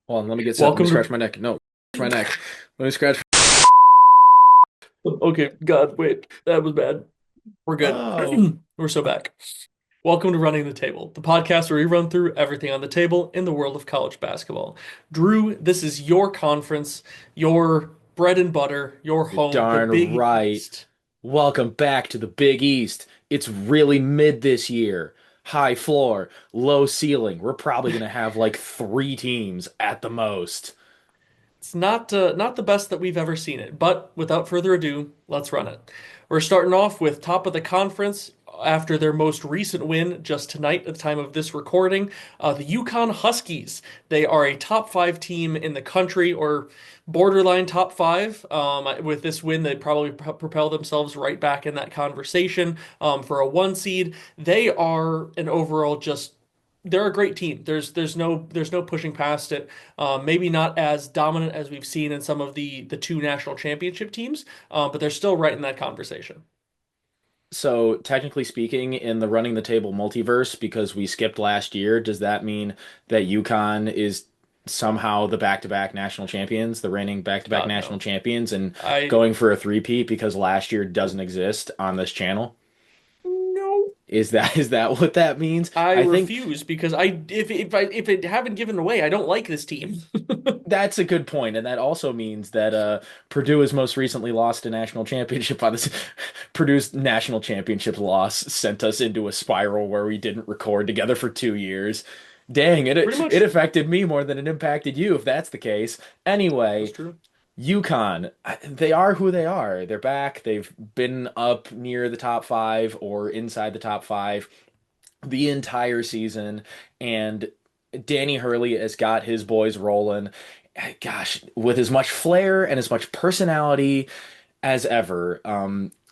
Hold on, let me get set. Let me Welcome scratch to. my neck. No, my neck. Let me scratch. Okay, God, wait, that was bad. We're good. Oh, We're so back. Welcome to Running the Table, the podcast where we run through everything on the table in the world of college basketball. Drew, this is your conference, your bread and butter, your you're home, the darn Big right. East. Welcome back to the Big East. It's really mid this year. High floor, low ceiling. We're probably gonna have like three teams at the most. It's not the best that we've ever seen it, but without further ado, let's run it. We're starting off with top of the conference after their most recent win just tonight at the time of this recording. The Yukon Huskies. They are a top five team in the country, or borderline top five. With this win, they probably propel themselves right back in that conversation for a one seed. They are an overall just they're a great team. There's no pushing past it. Maybe not as dominant as we've seen in some of the two national championship teams, but they're still right in that conversation. So, technically speaking, in the running the table multiverse, because we skipped last year, does that mean that UConn is somehow the back-to-back national champions, the reigning back-to-back God national no. champions, and I going for a three-peat because last year doesn't exist on this channel? no. Is that what that means? I I think refuse because if it haven't given away, I don't like this team. that's a good point, and that also means that Purdue has most recently lost a national championship on this. Purdue's national championship loss sent us into a spiral where we didn't record together for 2 years. Dang, Pretty it much. affected me more than it impacted you, if that's the case. That's Anyway, true. UConn, they are who they are. They're back. They've been up near the top five or inside the top five the entire season, and Danny Hurley has got his boys rolling. Gosh, with as much flair and as much personality as ever.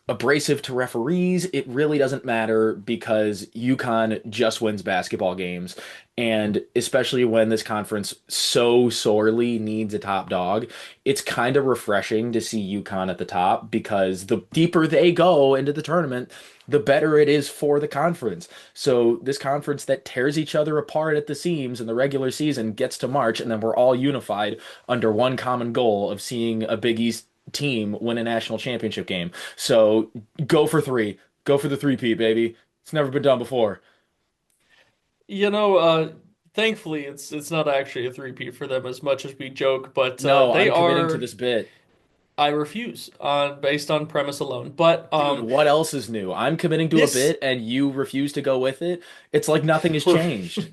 Abrasive to referees, it really doesn't matter because UConn just wins basketball games. And especially when this conference so sorely needs a top dog, it's kind of refreshing to see UConn at the top because the deeper they go into the tournament, the better it is for the conference. So this conference that tears each other apart at the seams in the regular season gets to March, and then we're all unified under one common goal of seeing a Big East team win a national championship game. So go for three. Go for the three-peat, baby. It's never been done before. You know, thankfully it's not actually a three-peat for them as much as we joke, but No, they I'm committing to are. this bit. I refuse on based on premise alone. But Dude, what else is new? I'm committing to a this bit and you refuse to go with it. It's like nothing has we're changed.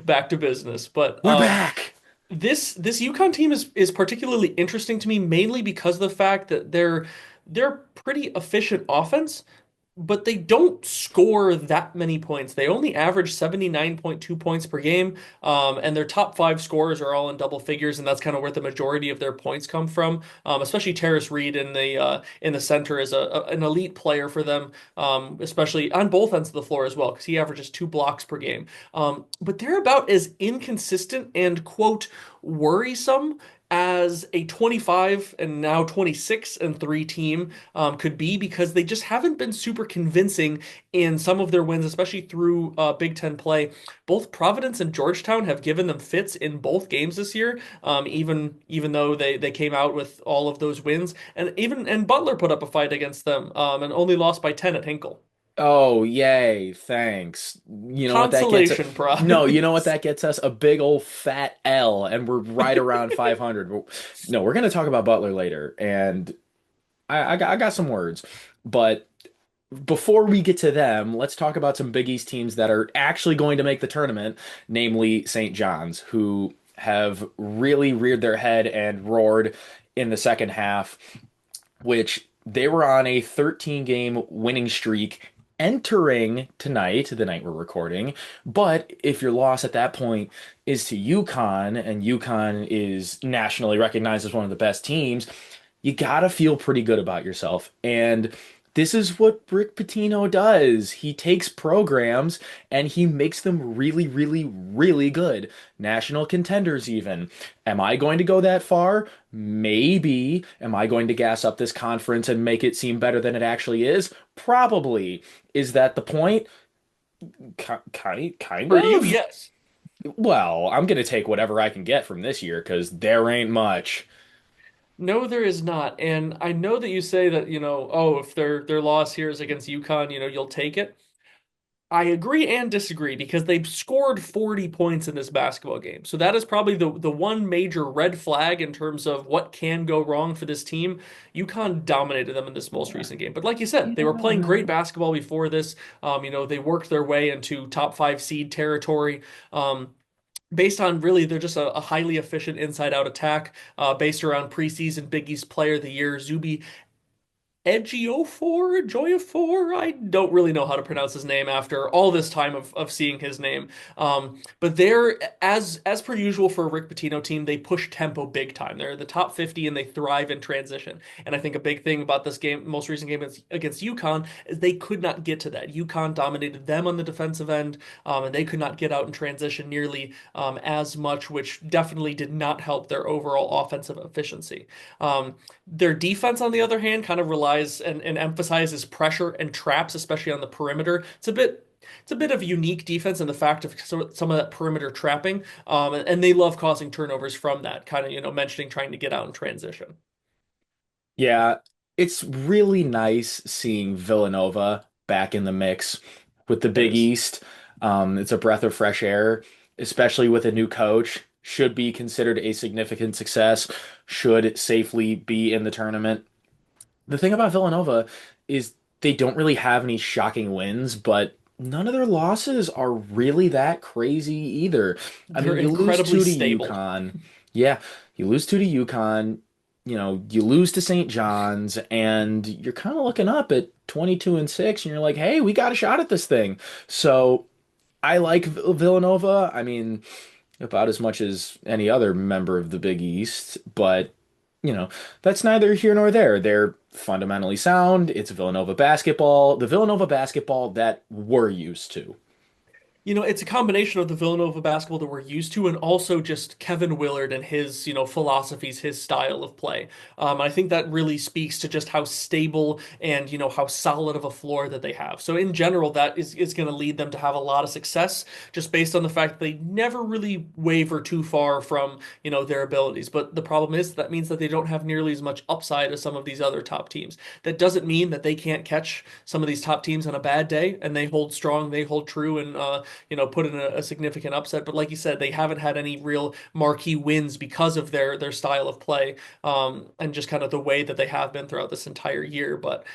back to business. But We're back. this UConn team is particularly interesting to me mainly because of the fact that they're pretty efficient offense, but they don't score that many points. They only average 79.2 points per game, and their top five scorers are all in double figures, and that's kind of where the majority of their points come from. Especially Terrace Reed in the center is an elite player for them, especially on both ends of the floor as well, because he averages 2 blocks per game. But they're about as inconsistent and quote worrisome as a 25 and now 26 and 3 team could be because they just haven't been super convincing in some of their wins, especially through Big Ten play. Both Providence and Georgetown have given them fits in both games this year, even though they came out with all of those wins, and Butler put up a fight against them and only lost by 10 at Hinkle. Oh, yay. Thanks. You know what that gets us? Consolation No, you know what prize. that gets us? A big old fat L, and we're right around 500. No, we're going to talk about Butler later, and I got some words. But before we get to them, let's talk about some Big East teams that are actually going to make the tournament, namely St. John's, who have really reared their head and roared in the second half, which they were on a 13 game winning streak entering tonight, the night we're recording. But if your loss at that point is to UConn, and UConn is nationally recognized as one of the best teams, you gotta feel pretty good about yourself. And this is what Rick Pitino does. He takes programs and he makes them really, really, really good. National contenders, even. Am I going to go that far? Maybe. Am I going to gas up this conference and make it seem better than it actually is? Probably. Is that the point? Kind For you, of. yes. Well, I'm gonna take whatever I can get from this year because there ain't much. No, there is not. And I know that you say that, oh, if their loss here is against UConn, you'll take it. I agree and disagree because they've scored 40 points in this basketball game. So that is probably the one major red flag in terms of what can go wrong for this team. UConn dominated them in this most Yeah. recent game. But like you said, they were playing great Yeah. basketball before this. They worked their way into top five seed territory. Based on really they're just a highly efficient inside out attack based around preseason Big East Player of the Year Zuby Ejiofor, Joyafor. I don't really know how to pronounce his name after all this time of seeing his name. But they're as per usual for a Rick Pitino team, they push tempo big time. They're the top 50 and they thrive in transition. And I think a big thing about this game, most recent game against UConn, is they could not get to that. UConn dominated them on the defensive end, and they could not get out in transition nearly as much, which definitely did not help their overall offensive efficiency. Their defense, on the other hand, kind of relies and emphasizes pressure and traps, especially on the perimeter. It's a bit of a unique defense in the fact of some of that perimeter trapping, and they love causing turnovers from that kind of, mentioning trying to get out in transition. Yeah, it's really nice seeing Villanova back in the mix with the It Big is. East. It's a breath of fresh air, especially with a new coach. Should be considered a significant success, should safely be in the tournament. The thing about Villanova is they don't really have any shocking wins, but none of their losses are really that crazy either. I They're mean, you lose incredibly two to stable. UConn. Yeah, you lose two to UConn. You lose to St. John's, and you're kind of looking up at 22 and 6, and you're like, hey, we got a shot at this thing. So I like Villanova. I mean, about as much as any other member of the Big East, but you know, that's neither here nor there. They're fundamentally sound. It's Villanova basketball, the Villanova basketball that we're used to. It's a combination of the Villanova basketball that we're used to and also just Kevin Willard and his, philosophies, his style of play. I think that really speaks to just how stable and, how solid of a floor that they have. So in general, that is going to lead them to have a lot of success just based on the fact that they never really waver too far from, their abilities. But the problem is that means that they don't have nearly as much upside as some of these other top teams. That doesn't mean that they can't catch some of these top teams on a bad day and they hold strong, they hold true, and put in a significant upset. But like you said, they haven't had any real marquee wins because of their style of play, and just kind of the way that they have been throughout this entire year. But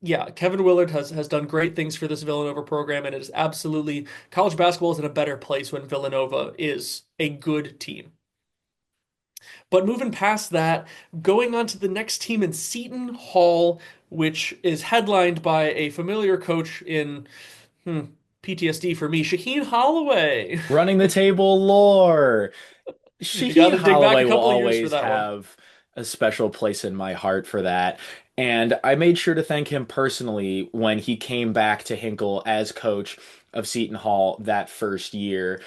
yeah, Kevin Willard has done great things for this Villanova program, and it is absolutely college basketball is in a better place when Villanova is a good team. But moving past that, going on to the next team in Seton Hall, which is headlined by a familiar coach in hmm, PTSD for me, Shaheen Holloway. Running the table lore. You got Shaheen to dig back Holloway a will couple of years for always that one. have a special place in my heart for that. And I made sure to thank him personally when he came back to Hinkle as coach of Seton Hall that first year.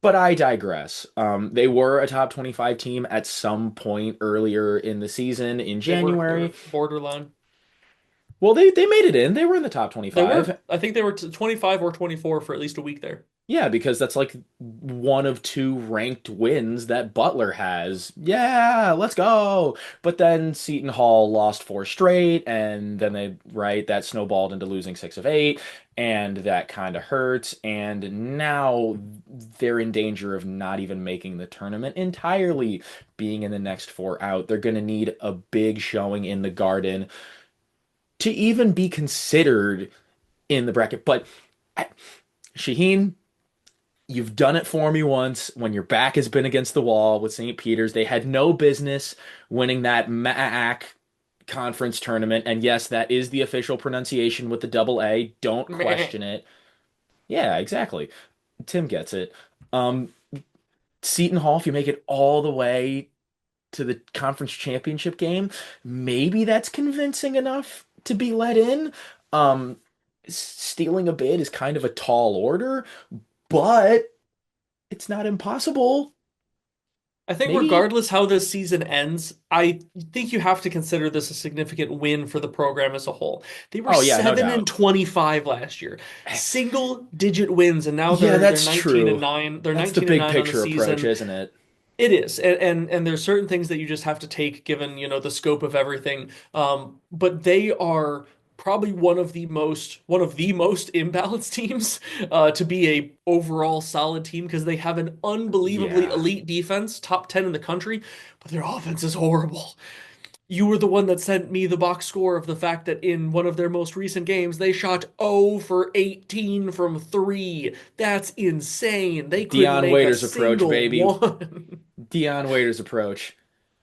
But I digress. They were a top 25 team at some point earlier in the season in They were January. borderline. Well, they made it in. They were in the top They were. 25. I think they were 25 or 24 for at least a week there. Yeah, because that's like one of two ranked wins that Butler has. Yeah, let's go. But then Seton Hall lost four straight, and then that snowballed into losing six of eight, and that kind of hurts. And now they're in danger of not even making the tournament entirely, being in the next four out. They're going to need a big showing in the Garden to even be considered in the bracket. But Shaheen, you've done it for me once when your back has been against the wall with St. Peter's. They had no business winning that MAAC conference tournament. And yes, that is the official pronunciation with the double A. Don't Meh. question it. Yeah, exactly. Tim gets it. Um, Seton Hall, if you make it all the way to the conference championship game, maybe that's convincing enough to be let in. Um, Stealing a bid is kind of a tall order, but it's not impossible. I think Maybe. regardless how this season ends, I think you have to consider this a significant win for the program as a whole. They were Oh yeah, no 7 and doubt. 25 last year. Single digit wins, and now Yeah, they're that's 19 and true. 9. They're That's the 19 and big 9 on the picture approach, season. isn't it? It is, and there's certain things that you just have to take given, the scope of everything. But they are probably one of the most imbalanced teams to be a overall solid team because they have an unbelievably Yeah. elite defense, top 10 in the country, but their offense is horrible. You were the one that sent me the box score of the fact that in one of their most recent games, they shot 0 for 18 from three. That's insane. They couldn't Dion make a Waiters approach, single baby. one. Dion Waiters approach.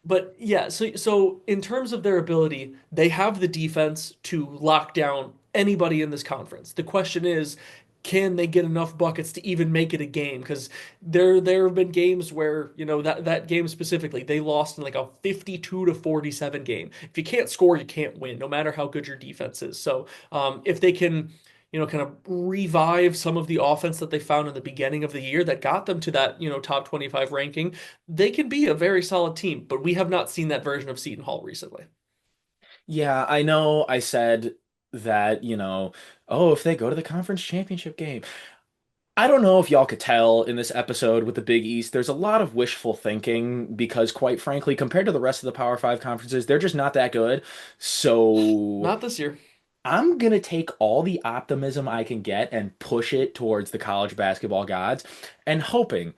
But yeah, so in terms of their ability, they have the defense to lock down anybody in this conference. The question is, can they get enough buckets to even make it a game? Because there have been games where, that game specifically, they lost in like a 52 to 47 game. If you can't score, you can't win, no matter how good your defense is. So if they can, kind of revive some of the offense that they found in the beginning of the year that got them to that, top 25 ranking, they can be a very solid team, but we have not seen that version of Seton Hall recently. Yeah, I know I said that, oh, if they go to the conference championship game. I don't know if y'all could tell in this episode with the Big East, there's a lot of wishful thinking because, quite frankly, compared to the rest of the Power Five conferences, they're just not that good. So Not this year. I'm gonna take all the optimism I can get and push it towards the college basketball gods and hoping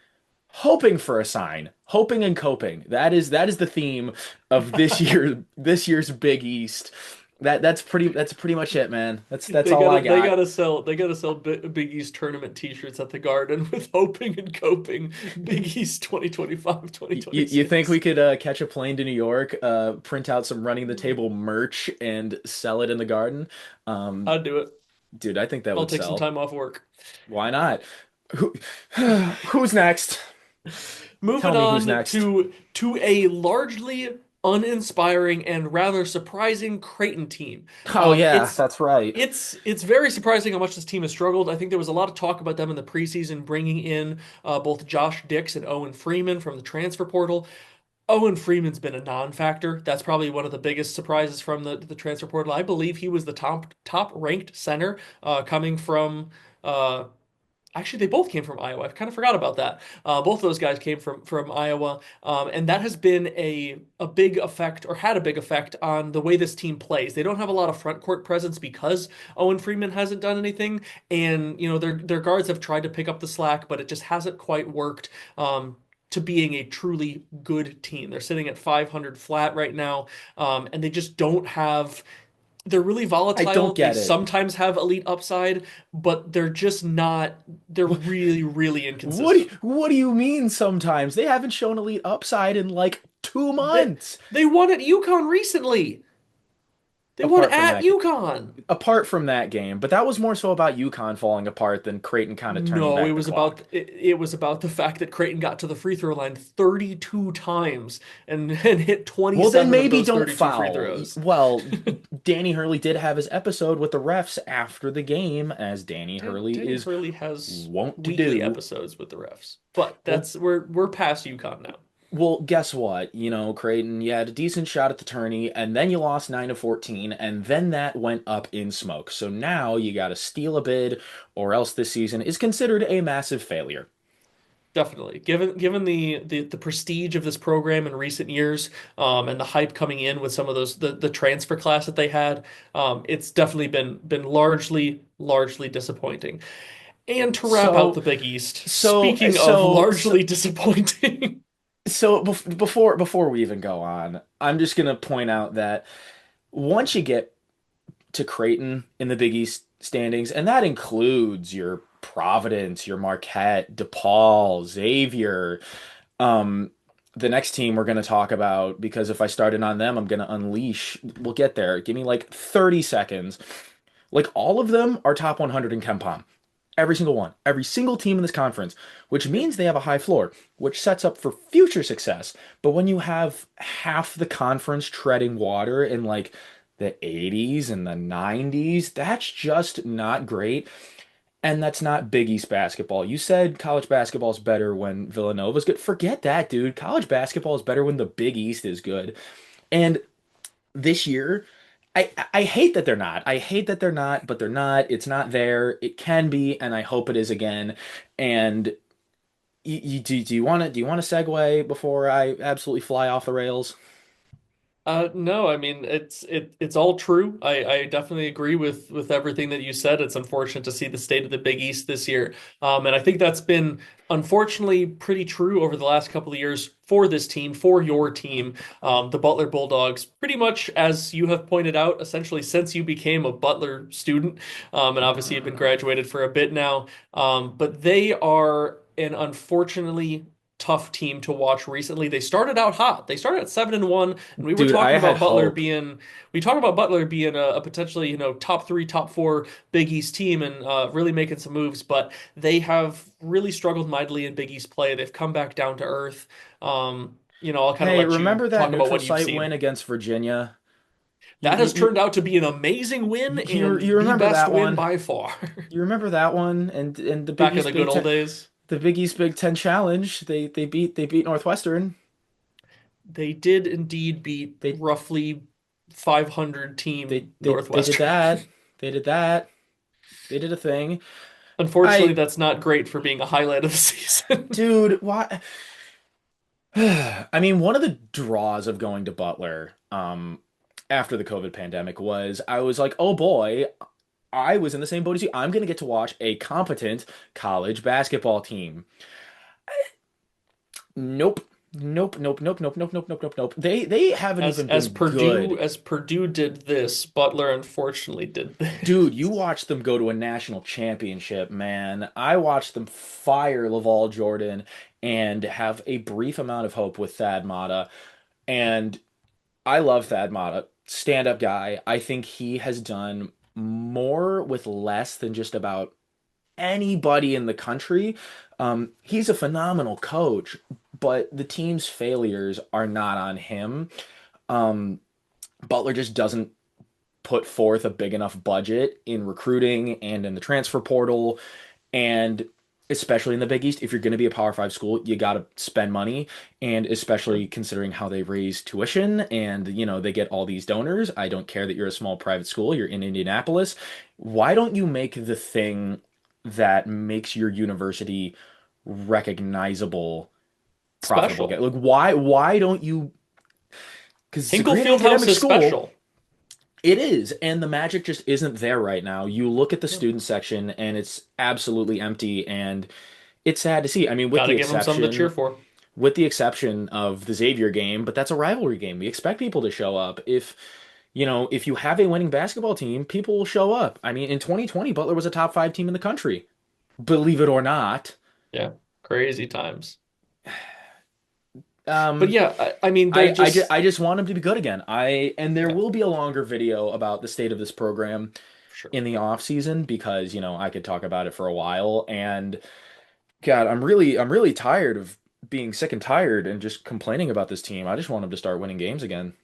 for a sign, hoping and coping. That is the theme of this year's Big East. That's pretty much it, man. That's They all gotta I they got. gotta sell they gotta sell Big East tournament t-shirts at the Garden with hoping and coping Big East 2025 You think 2026. we could catch a plane to New York, print out some running the table merch and sell it in the garden? Um, I'd do it. dude, I think that I'll would take some sell. time off work. Why not? Who, who's next? Moving Tell me who's on next. to a largely uninspiring and rather surprising Creighton team. Oh yeah, It's that's right. it's very surprising how much this team has struggled. I think there was a lot of talk about them in the preseason, bringing in both Josh Dix and Owen Freeman from the transfer portal. Owen Freeman's been a non-factor. That's probably one of the biggest surprises from the transfer portal. I believe he was the top ranked center coming from. Actually, they both came from Iowa. I kind of forgot about that. Both of those guys came from Iowa, and that has been a big effect, or had a big effect on the way this team plays. They don't have a lot of front court presence because Owen Freeman hasn't done anything, and their guards have tried to pick up the slack, but it just hasn't quite worked. To being a truly good team. They're sitting at 500 flat right now, and they just don't have. They're really I volatile. don't They get it. sometimes have elite upside, but they're just not. They're What, really, really what do inconsistent. what do you mean sometimes? They haven't shown elite upside in like two They, months. they won at UConn recently. They won Apart from at that, UConn. apart from that game, but that was more so about UConn falling apart than Creighton kind of turning No, it back the was about clock. it was about the fact that Creighton got to the free throw line 32 times and hit Well, then 27 of maybe those don't 32 free foul. throws. Well, Danny Hurley did have his episode with the refs after the game, as Danny Hurley Danny is Hurley has wont to weekly do. episodes with the refs, but Well, we're past UConn now. well, guess what? Creighton, you had a decent shot at the tourney, and then you lost 9 to 14, and then that went up in smoke. So now you got to steal a bid, or else this season is considered a massive failure. Definitely. Given the prestige of this program in recent years, and the hype coming in with some of those the transfer class that they had, it's definitely been largely disappointing. And to wrap out So, the Big East, so, speaking of so, largely so, disappointing, before we even go on, I'm just gonna point out that once you get to Creighton in the Big East standings, and that includes your Providence, your Marquette, DePaul, Xavier. Um, the next team we're going to talk about, because if I started on them, I'm going to unleash. We'll get there. Give me like 30 seconds. Like all of them are top 100 in KenPom. Every single one. Every single team in this conference, which yep, means they have a high floor, which sets up for future success. But when you have half the conference treading water in like the 80s and the 90s, that's just not great. And that's not Big East basketball. You said college basketball is better when Villanova's good. Forget that, dude. College basketball is better when the Big East is good. And this year, I hate that they're not. I hate that they're not, but they're not. It's not there. It can be, and I hope it is again. And do you want to segue before I absolutely fly off the rails? No, I mean it's all true. I definitely agree with everything that you said. It's unfortunate to see the state of the Big East this year, and I think that's been unfortunately pretty true over the last couple of years for this team, for your team, the Butler Bulldogs. Pretty much as you have pointed out, essentially since you became a Butler student, and obviously you've been graduated for a bit now, but they are an unfortunately tough team to watch recently. They started out hot. They started at 7-1, and we were Dude, talking I had about Butler hope. being we talked about Butler being a potentially, top three, top four Big East team and really making some moves, but they have really struggled mightily in Big East play. They've come back down to earth. I'll kind of Hey, let you remember that talk about neutral what you've site win seen. against Virginia? You That has you turned out to be an amazing win you and the remember best that win one? by far. You remember that one? And Back in the good old days. The Big East Big Ten Challenge. They beat Northwestern. They did indeed beat They roughly 500 team they did Northwestern. that. They did that. They did a thing. Unfortunately, I that's not great for being a highlight of the season. Dude, why? I mean, one of the draws of going to Butler, after the COVID pandemic was I was like, oh boy, I was in the same boat as you. I'm gonna get to watch a competent college basketball team. Nope. Nope, nope, nope, nope, nope, nope, nope, nope, nope. They haven't As even as been Purdue good. as Purdue did this, Butler unfortunately did Dude, you this. watched them go to a national championship, man. I watched them fire Laval Jordan and have a brief amount of hope with Thad Matta. And I love Thad Matta, stand-up guy. I think he has done more with less than just about anybody in the country. He's a phenomenal coach, but the team's failures are not on him. Um, Butler just doesn't put forth a big enough budget in recruiting and in the transfer portal. And especially in the Big East, if you're going to be a Power Five school, you got to spend money. And Sure. especially considering how they raise tuition and, they get all these donors. I don't care that you're a small private school, you're in Indianapolis. Why don't you make the thing that makes your university recognizable, profitable? Special. Like, why don't you? Because it's a Hinkle great Fieldhouse academic is school. special. It is, and the magic just isn't there right now. You look at the Yeah. student section and it's absolutely empty, and it's sad to see. I mean, Gotta give them something to cheer for. with the exception of the Xavier game, but that's a rivalry game. We expect people to show up. If you have a winning basketball team, people will show up. I mean, in 2020, Butler was a top 5 team in the country. Believe it or not. Yeah. Crazy times. But Um, yeah, I mean, they're just I just want him to be good again. And there yeah, will be a longer video about the state of this program for sure. in the off season because I could talk about it for a while. And God, I'm really tired of being sick and tired and just complaining about this team. I just want them to start winning games again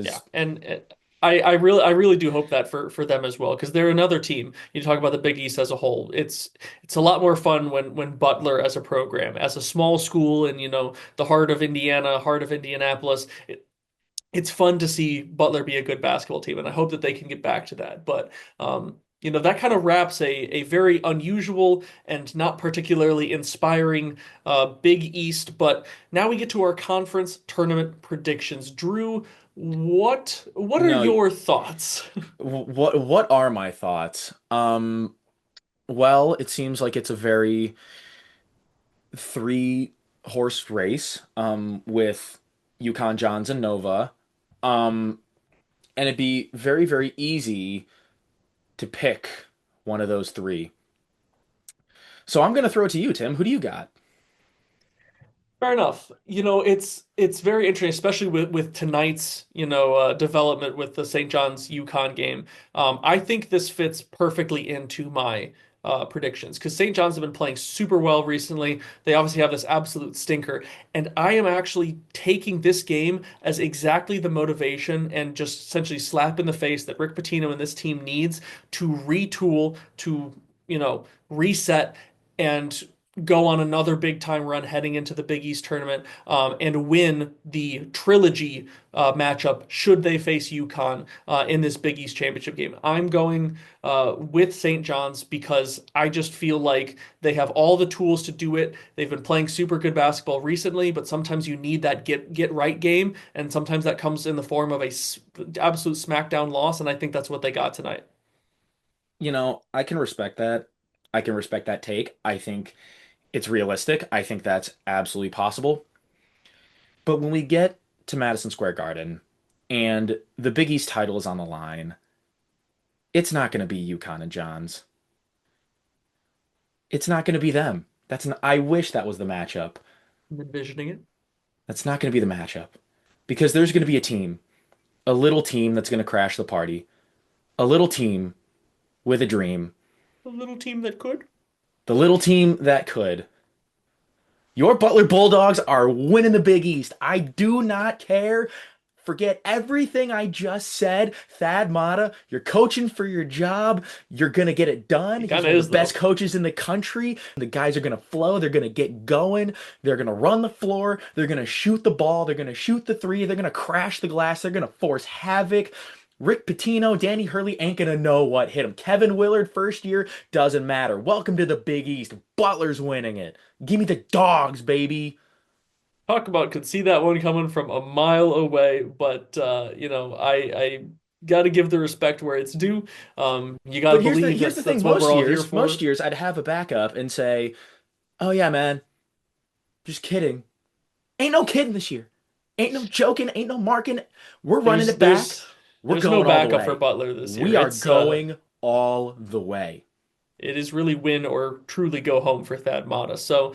Yeah, because and I really do hope that for them as well because they're another team. You talk about the Big East as a whole. It's a lot more fun when Butler as a program, as a small school in the heart of Indiana, heart of Indianapolis. It's fun to see Butler be a good basketball team, and I hope that they can get back to that. But that kind of wraps a very unusual and not particularly inspiring Big East. But now we get to our conference tournament predictions. Drew, what are no, your thoughts? what are my thoughts? Well, it seems like it's a very three horse race with UConn, Johns, and Nova. Um, and it'd be very, very easy to pick one of those three. So I'm going to throw it to you, Tim. Who do you got? Fair enough. It's very interesting, especially with tonight's development with the St. John's UConn game. I think this fits perfectly into my predictions because St. John's have been playing super well recently. They obviously have this absolute stinker, and I am actually taking this game as exactly the motivation and just essentially slap in the face that Rick Pitino and this team needs to retool to reset and go on another big time run heading into the Big East tournament, and win the trilogy matchup should they face UConn in this Big East championship game. I'm going with St. John's because I just feel like they have all the tools to do it. They've been playing super good basketball recently, but sometimes you need that get right game, and sometimes that comes in the form of a absolute smackdown loss, and I think that's what they got tonight. I can respect that. I can respect that take. I think it's realistic. I think that's absolutely possible. But when we get to Madison Square Garden and the Big East title is on the line, it's not going to be UConn and Johns. It's not going to be them. I wish that was the matchup. I'm envisioning it. That's not going to be the matchup because there's going to be a little team that's going to crash the party, a little team with a dream, A little team that could. the little team that could. Your Butler Bulldogs are winning the Big East. I do not care. Forget everything I just said. Thad Matta, you're coaching for your job. You're going to get it done. He He's kind one of of is the best though. coaches in the country. The guys are going to flow. They're going to get going. They're going to run the floor. They're going to shoot the ball. They're going to shoot the three. They're going to crash the glass. They're going to force havoc. Rick Pitino, Danny Hurley ain't going to know what hit him. Kevin Willard, first year, doesn't matter. Welcome to the Big East. Butler's winning it. Give me the dogs, baby. Talk about could see that one coming from a mile away, but I got to give the respect where it's due. You got to But here's the believe here's that's the thing. that's what we're all here Most for. years, I'd have a backup and say, "Oh yeah, man, just kidding. Ain't no kidding this year. Ain't no joking. Ain't no marking. We're running There's it back. there's We're there's no going all the backup for way. Butler this year. We are going all the way." It is really win or truly go home for Thad Matta. So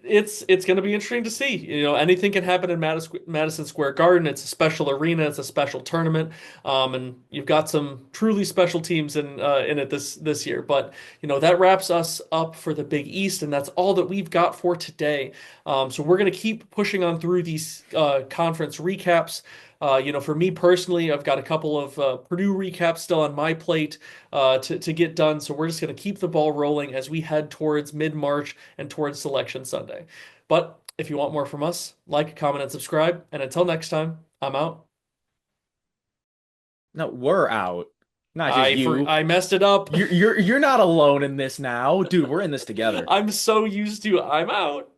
it's going to be interesting to see. Anything can happen in Madison Square Garden. It's a special arena. It's a special tournament, and you've got some truly special teams in it this year. But that wraps us up for the Big East, and that's all that we've got for today. So we're going to keep pushing on through these conference recaps. For me personally, I've got a couple of Purdue recaps still on my plate to get done. So we're just going to keep the ball rolling as we head towards mid-March and towards Selection Sunday. But if you want more from us, like, comment, and subscribe. And until next time, I'm out. No, we're out. Not just you. I messed it up. You're not alone in this now, dude. We're in this together. I'm so used to I'm out.